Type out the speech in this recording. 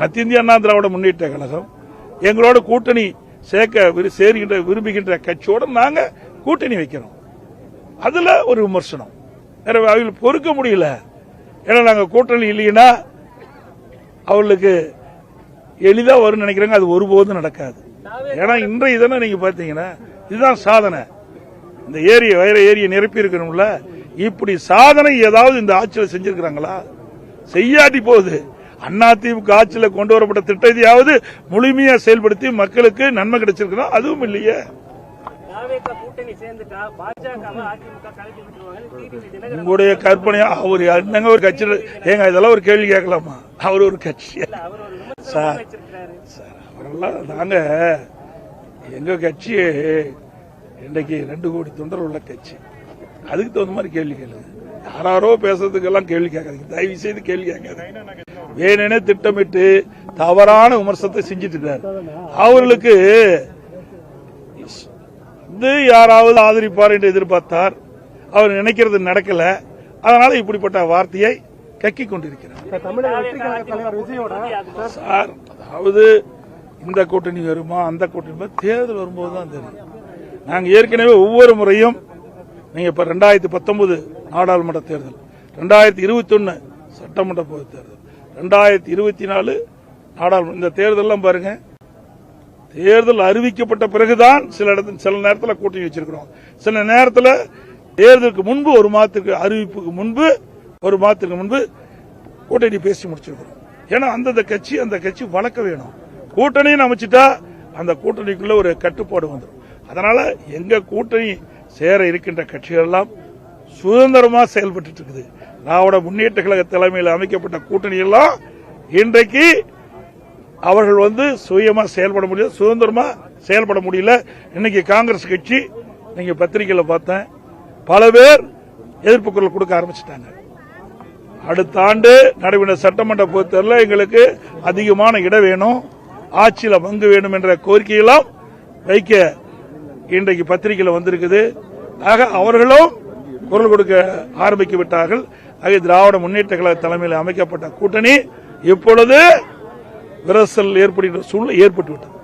அனைத்து இந்திய அண்ணா திராவிட முன்னேற்ற கழகம் எங்களோட கூட்டணி சேர்க்கின்ற விரும்புகின்ற கட்சியோட நாங்க கூட்டணி வைக்கிறோம். அதுல ஒரு விமர்சனம் அவங்களுக்கு பொறுக்க முடியல. ஏன்னா நாங்க கூட்டணி இல்லைன்னா அவர்களுக்கு எளிதா வரும் நினைக்கிறாங்க. அது ஒருபோதும் நடக்காது. ஏன்னா இன்றைய தினம் நீங்க பாத்தீங்கன்னா இதுதான் சாதனை. இந்த வேற ஏரியை நிரப்பி இருக்கணும்ல. இப்படி சாதனை ஏதாவது இந்த ஆட்சியில் செஞ்சிருக்கிறாங்களா? செய்யாட்டி போகுது. அதிமுக ஆட்சியில் கொண்டு வரப்பட்ட திட்டத்தையாவது முழுமையா செயல்படுத்தி மக்களுக்கு நன்மை கிடைச்சிருக்கா? அதுவும் இல்லையே. உங்களுடைய கற்பனையா அவர் என்னங்க ஒரு கட்சி? ஏங்க இதெல்லாம் ஒரு கேள்வி கேட்கலாமா? அவர் ஒரு கட்சி சார். அவரெல்லாம் நாங்க எங்க கட்சி இன்றைக்கு 2 கோடி தொண்டர் உள்ள கட்சி. அதுக்கு தகுந்த மாதிரி கேள்வி கேளுங்க. யாரோ பேசுறதுக்கெல்லாம் கேள்வி கேட்காதீங்க. தயவு செய்து கேள்வி கேட்காதீங்க. வேணுனே திட்டமிட்டு தவறான விமர்சனத்தை செஞ்சிட்டு இருக்காரு. அவர்களுக்கு யாராவது ஆதரிப்பார் என்று எதிர்பார்த்தார். அவர் நினைக்கிறது நடக்கல. அதனால இப்படிப்பட்ட வார்த்தையை கக்கிக் கொண்டிருக்கிறார். சார், அதாவது இந்த கூட்டணி வருமா அந்த கூட்டணி தேர்தல் வரும்போதுதான் தெரியும். நாங்க ஏற்கனவே ஒவ்வொரு முறையும் நீங்க இப்ப 2019 நாடாளுமன்ற தேர்தல், 2021 சட்டமன்ற பொது தேர்தல், 2024 நாடாளுமன்ற, இந்த தேர்தல் பாருங்க. தேர்தல் அறிவிக்கப்பட்ட பிறகுதான் சில நேரத்தில் கூட்டணி வச்சிருக்கிறோம். சில நேரத்தில் தேர்தலுக்கு முன்பு ஒரு மாதத்துக்கு அறிவிப்புக்கு முன்பு ஒரு மாதத்துக்கு முன்பு கூட்டணி பேசி முடிச்சிருக்கிறோம். ஏன்னா அந்த கட்சி வளர்க்க வேணும். கூட்டணின்னு அமைச்சிட்டா அந்த கூட்டணிக்குள்ள ஒரு கட்டுப்பாடு வந்துடும். அதனால எங்க கூட்டணி சேர இருக்கின்ற கட்சிகள் எல்லாம் சுதந்திரமா செயல்பட்டு இருக்குது. திராவிட முன்னேற்ற கழக தலைமையில் அமைக்கப்பட்ட கூட்டணி எல்லாம் இன்றைக்கு அவர்கள் சுயமா செயல்பட முடியல, சுதந்திரமா செயல்பட முடியல. இன்னைக்கு காங்கிரஸ் கட்சி நீங்க பத்திரிகையில பார்த்தேன், பல பேர் எதிர்ப்பு குரல் கொடுக்க ஆரம்பிச்சிட்டாங்க. அடுத்த ஆண்டு நடைபெற்ற சட்டமன்ற பொதுத்தேர்தலில் எங்களுக்கு அதிகமான இடம் வேணும், ஆட்சியில பங்கு வேணும் என்ற கோரிக்கையெல்லாம் வைக்க இன்றைக்கு பத்திரிகையில் வந்திருக்குது. ஆக அவர்களும் குரல் கொடுக்க ஆரம்பித்து விட்டார்கள். ஆக திராவிட முன்னேற்ற கழக தலைமையில் அமைக்கப்பட்ட கூட்டணி இப்பொழுது விரசல் ஏற்படுகின்ற சூழ்நிலை ஏற்பட்டுவிட்டது.